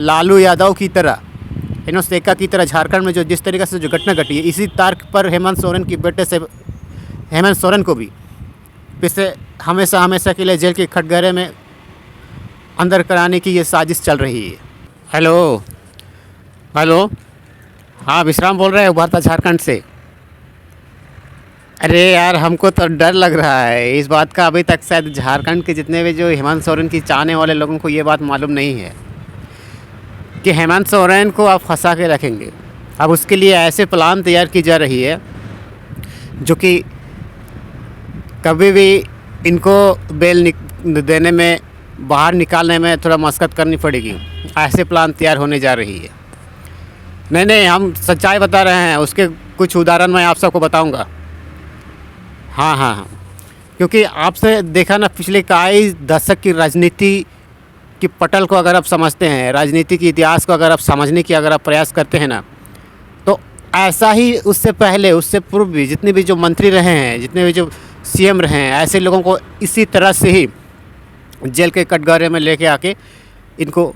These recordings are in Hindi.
लालू यादव की तरह, इनोसेका की तरह झारखंड में जो जिस तरीके से जो घटना घटी है, इसी तर्क पर हेमंत सोरेन की बेटे से हेमंत सोरेन को भी पिछले हमेशा हमेशा के लिए जेल के कटघरे में अंदर कराने की ये साजिश चल रही है। हेलो हेलो, हाँ विश्राम बोल रहे हैं उभरता झारखंड से। अरे यार, हमको तो डर लग रहा है इस बात का। अभी तक शायद झारखंड के जितने भी जो हेमंत सोरेन की चाहने वाले लोगों को ये बात मालूम नहीं है कि हेमंत सोरेन को आप फंसा के रखेंगे। अब उसके लिए ऐसे प्लान तैयार की जा रही है जो कि कभी भी इनको बेल देने में, बाहर निकालने में थोड़ा मशक्क़त करनी पड़ेगी। ऐसे प्लान तैयार होने जा रही है। नहीं, हम सच्चाई बता रहे हैं। उसके कुछ उदाहरण मैं आप सबको बताऊंगा। हाँ, क्योंकि आपसे देखा ना, पिछले कई दशक की राजनीति की पटल को अगर आप समझते हैं, राजनीति के इतिहास को अगर आप समझने की अगर आप प्रयास करते हैं ना, तो ऐसा ही उससे पहले, उससे पूर्व भी जितने भी जो मंत्री रहे हैं, जितने भी जो सीएम रहे हैं, ऐसे लोगों को इसी तरह से ही जेल के कटघरे में लेके आके इनको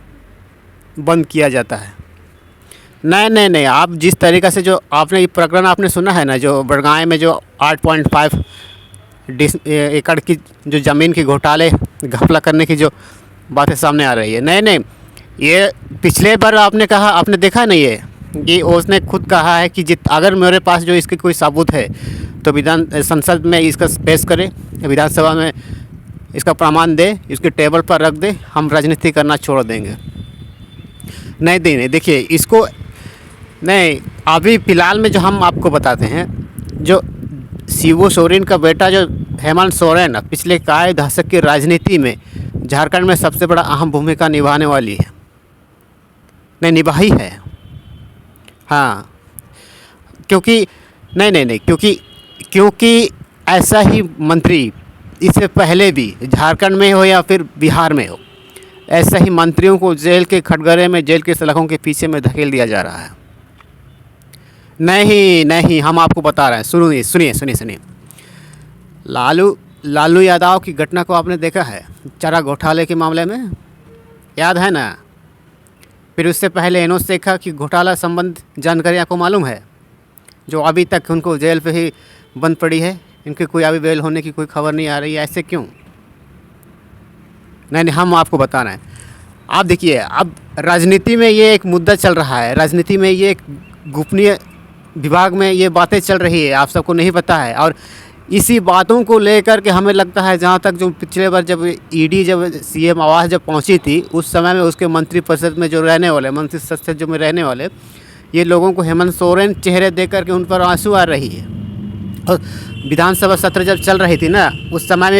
बंद किया जाता है। नहीं, आप जिस तरीक़े से जो आपने ये प्रकरण आपने सुना है ना, जो बड़गांव में जो 8.5 एकड़ की जो ज़मीन की घोटाले घपला करने की जो बातें सामने आ रही है। नहीं, ये पिछले बार आपने कहा, आपने देखा नहीं है कि उसने खुद कहा है कि अगर मेरे पास जो इसके कोई सबूत है तो विधान संसद में इसका पेश करे, विधानसभा में इसका प्रमाण दे, इसके टेबल पर रख दे, हम राजनीति करना छोड़ देंगे। नहीं, देखिए इसको नहीं, अभी फ़िलहाल में जो हम आपको बताते हैं, जो शिबू सोरेन का बेटा जो हेमंत सोरेन पिछले कई दशक की राजनीति में झारखंड में सबसे बड़ा अहम भूमिका निभाने वाली है, नहीं निभाई है। हाँ, क्योंकि नहीं, क्योंकि ऐसा ही मंत्री इससे पहले भी झारखंड में हो या फिर बिहार में हो, ऐसा ही मंत्रियों को जेल के कटघरे में, जेल के सलाखों के पीछे में धकेल दिया जा रहा है। नहीं, हम आपको बता रहे हैं। सुनिए। लालू यादव की घटना को आपने देखा है, चारा घोटाले के मामले में, याद है ना? फिर उससे पहले इनोसेका की घोटाला संबंध जानकारी आपको मालूम है, जो अभी तक उनको जेल पे ही बंद पड़ी है। इनकी कोई अभी बेल होने की कोई खबर नहीं आ रही है। ऐसे क्यों? नहीं, हम आपको बता रहे हैं। आप देखिए, अब राजनीति में ये एक मुद्दा चल रहा है, राजनीति में ये एक गोपनीय विभाग में ये बातें चल रही है, आप सबको नहीं पता है। और इसी बातों को लेकर के हमें लगता है, जहाँ तक जो पिछले बार जब ईडी जब सीएम आवास जब पहुंची थी, उस समय में उसके मंत्रिपरिषद में जो रहने वाले, मंत्री सदस्य जो में रहने वाले, ये लोगों को हेमंत सोरेन चेहरे देख कर के उन पर आंसू आ रही है। और विधानसभा सत्र जब चल रही थी ना, उस समय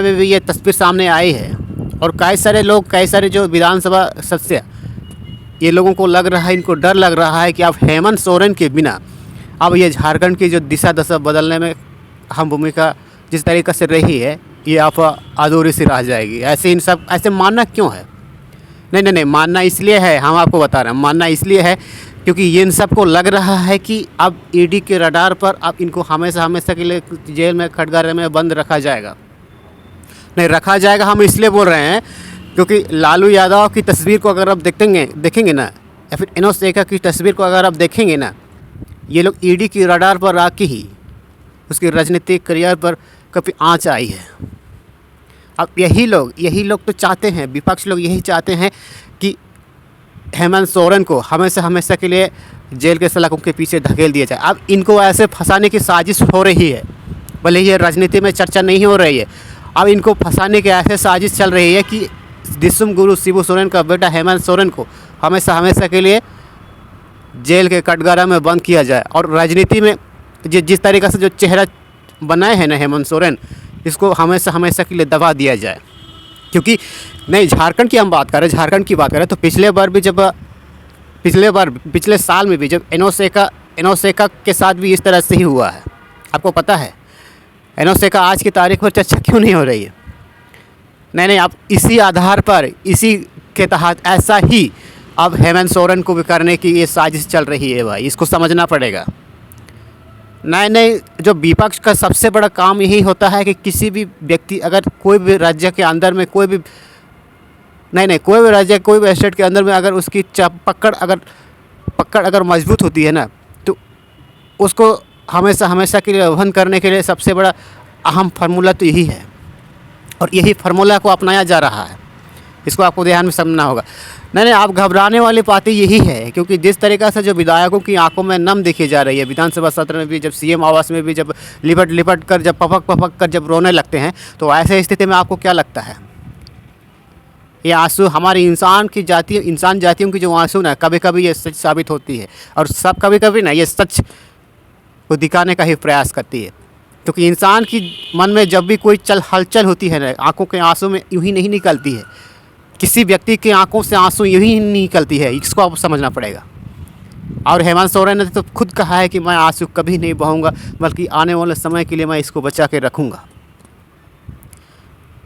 में भी ये तस्वीर सामने आई है। और कई सारे लोग, कई सारे जो विधानसभा सदस्य, ये लोगों को लग रहा है, इनको डर लग रहा है कि अब हेमंत सोरेन के बिना अब ये झारखंड की जो दिशा दशा बदलने में अहम भूमिका जिस तरीक़े से रही है, ये अब अधूरी सी रह जाएगी। ऐसे मानना क्यों है? नहीं, मानना इसलिए है, हम आपको बता रहे हैं, मानना इसलिए है क्योंकि ये इन सबको लग रहा है कि अब ईडी के रडार पर अब इनको हमेशा के लिए जेल में, कटघरे में बंद रखा जाएगा। नहीं रखा जाएगा, हम इसलिए बोल रहे हैं क्योंकि लालू यादव की तस्वीर को अगर आप देखेंगे ना, या फिर इनोसेका की तस्वीर को अगर आप देखेंगे ना, ये लोग ईडी की रडार पर आके ही उसकी राजनीतिक करियर पर कभी आँच आई है। अब यही लोग तो चाहते हैं, विपक्ष लोग यही चाहते हैं कि हेमंत सोरेन को हमेशा के लिए जेल के सलाखों के पीछे धकेल दिया जाए। अब इनको ऐसे फंसाने की साजिश हो रही है, भले ये राजनीति में चर्चा नहीं हो रही है। अब इनको फंसाने की ऐसे साजिश चल रही है कि दिसुम गुरु शिबू सोरेन का बेटा हेमंत सोरेन को हमेशा के लिए जेल के कटघरा में बंद किया जाए। और राजनीति में जिस तरीक़े से जो चेहरा बनाए हैं ना हेमंत सोरेन, इसको हमेशा के लिए दबा दिया जाए। क्योंकि नहीं, झारखंड की हम बात करें, तो पिछले साल में भी जब इनोसेका के साथ भी इस तरह से ही हुआ है। आपको पता है इनोसेका आज की तारीख पर चर्चा क्यों नहीं हो रही है? नहीं, आप इसी आधार पर, इसी के तहत ऐसा ही अब हेमंत सोरेन को भी करने की ये साजिश चल रही है भाई, इसको समझना पड़ेगा। नहीं, जो विपक्ष का सबसे बड़ा काम यही होता है कि किसी भी व्यक्ति, अगर कोई भी राज्य के अंदर में कोई भी नहीं, कोई भी राज्य, कोई भी स्टेट के अंदर में अगर उसकी पकड़ अगर मजबूत होती है ना, तो उसको हमेशा हमेशा के लिए बंद करने के लिए सबसे बड़ा अहम फार्मूला तो यही है, और यही फार्मूला को अपनाया जा रहा है। इसको आपको ध्यान में समझना होगा। नहीं, आप घबराने वाली बात यही है, क्योंकि जिस तरीक़ा से जो विधायकों की आंखों में नम देखी जा रही है, विधानसभा सत्र में भी, जब सीएम आवास में भी जब लिपट कर, जब पपक कर जब रोने लगते हैं, तो ऐसे स्थिति में आपको क्या लगता है? ये आंसू हमारी इंसान जातियों की जो आंसू ना, कभी कभी ये सच साबित होती है, और सब कभी कभी ना ये सच को दिखाने का ही प्रयास करती है। क्योंकि इंसान की मन में जब भी कोई हलचल होती है ना, आंखों के आंसू में यूँ ही नहीं निकलती है, किसी व्यक्ति की आंखों से आंसू यूँ ही नहीं निकलती है, इसको आपको समझना पड़ेगा। और हेमंत सोरेन ने तो खुद कहा है कि मैं आंसू कभी नहीं बहाऊंगा, बल्कि आने वाले समय के लिए मैं इसको बचा के रखूँगा।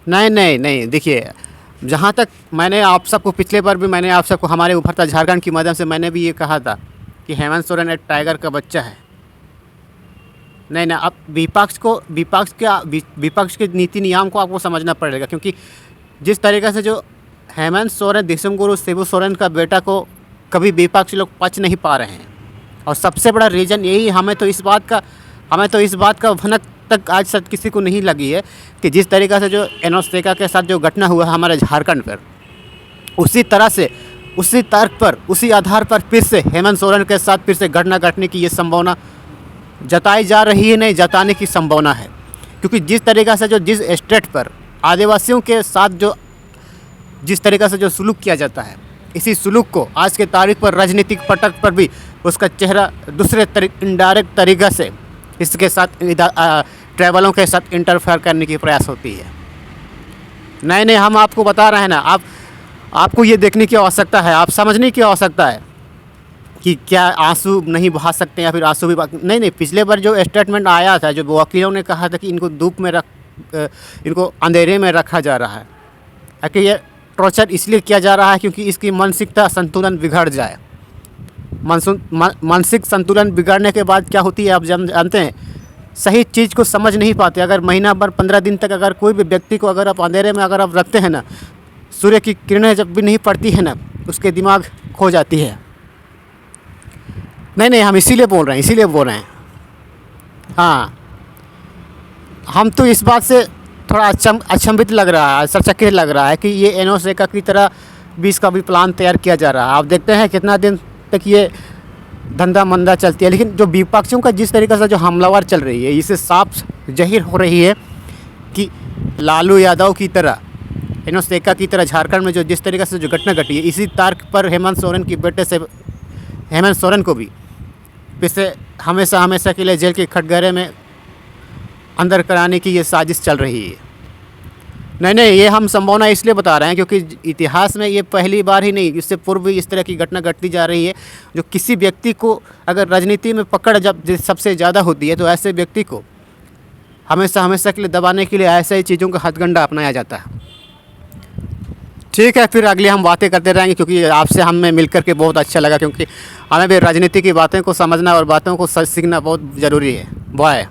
नहीं, देखिए, जहाँ तक मैंने आप सबको पिछले बार भी मैंने आप सबको हमारे उभरता झारखंड की माध्यम से मैंने भी ये कहा था कि हेमंत सोरेन एक टाइगर का बच्चा है। नहीं, अब विपक्ष के नीति नियम को आपको समझना पड़ेगा, क्योंकि जिस तरीक़े से जो हेमंत सोरेन दिसम गुरु शिबू सोरेन का बेटा को कभी विपक्ष लोग पच नहीं पा रहे हैं, और सबसे बड़ा रीज़न यही, हमें तो इस बात का भनक तक आज तक किसी को नहीं लगी है कि जिस तरीक़े से जो एनोस-सेका के साथ जो घटना हुआ हमारे झारखंड पर, उसी तरह से, उसी तर्क पर, उसी आधार पर फिर से हेमंत सोरेन के साथ फिर से घटना घटने की ये संभावना जताई जा रही है, नहीं जताने की संभावना है। क्योंकि जिस तरीक़ा से जिस स्टेट पर आदिवासियों के साथ जिस तरीक़ा से जो सुलूक किया जाता है, इसी सुलूक को आज के तारीख पर राजनीतिक पटक पर भी उसका चेहरा दूसरे इनडायरेक्ट तरीक़ा से इसके साथ ट्रैवलों के साथ इंटरफेयर करने की प्रयास होती है। नहीं, हम आपको बता रहे हैं ना, आपको ये देखने की आवश्यकता है, आप समझने की आवश्यकता है कि क्या आंसू नहीं बहा सकते या फिर आंसू भी नहीं। पिछले बार जो स्टेटमेंट आया था, जो वकीलों ने कहा था कि इनको इनको अंधेरे में रखा जा रहा है, कि ये टॉर्चर इसलिए किया जा रहा है क्योंकि इसकी मानसिकता संतुलन बिगड़ जाए। मानसिक संतुलन बिगड़ने के बाद क्या होती है आप जानते हैं, सही चीज़ को समझ नहीं पाते। अगर महीना भर 15 दिन तक अगर कोई भी व्यक्ति को अगर आप अंधेरे में अगर आप रखते हैं ना, सूर्य की किरणें जब भी नहीं पड़ती है ना, उसके दिमाग खो जाती है। नहीं, हम इसीलिए बोल रहे हैं। हाँ, हम तो इस बात से थोड़ा अचंभित लग रहा है, सचकित लग रहा है कि ये एनोस-सेका की तरह भी इसका भी प्लान तैयार किया जा रहा है। आप देखते हैं कितना दिन तक ये धंधा मंदा चलती है। लेकिन जो विपक्षों का जिस तरीक़े से जो हमलावर चल रही है, इससे साफ ज़ाहिर हो रही है कि लालू यादव की तरह, एनोस-सेका की तरह झारखंड में जिस तरीक़े से जो घटना घटी है, इसी तर्क पर हेमंत सोरेन के बेटे से हेमंत सोरेन को भी फिर से हमेशा के लिए जेल के कटघरे में अंदर कराने की ये साजिश चल रही है। नहीं, ये हम संभावना इसलिए बता रहे हैं क्योंकि इतिहास में ये पहली बार ही नहीं, इससे पूर्व भी इस तरह की घटना घटती जा रही है। जो किसी व्यक्ति को अगर राजनीति में पकड़ जब सबसे ज़्यादा होती है, तो ऐसे व्यक्ति को हमेशा के लिए दबाने के लिए ऐसे ही चीज़ों का हथकंडा अपनाया जाता है। ठीक है, फिर अगली हम बातें करते रहेंगे, क्योंकि आपसे हमें मिल कर के बहुत अच्छा लगा, क्योंकि हमें भी राजनीति की बातें को समझना और बातों को सीखना बहुत ज़रूरी है। बाय।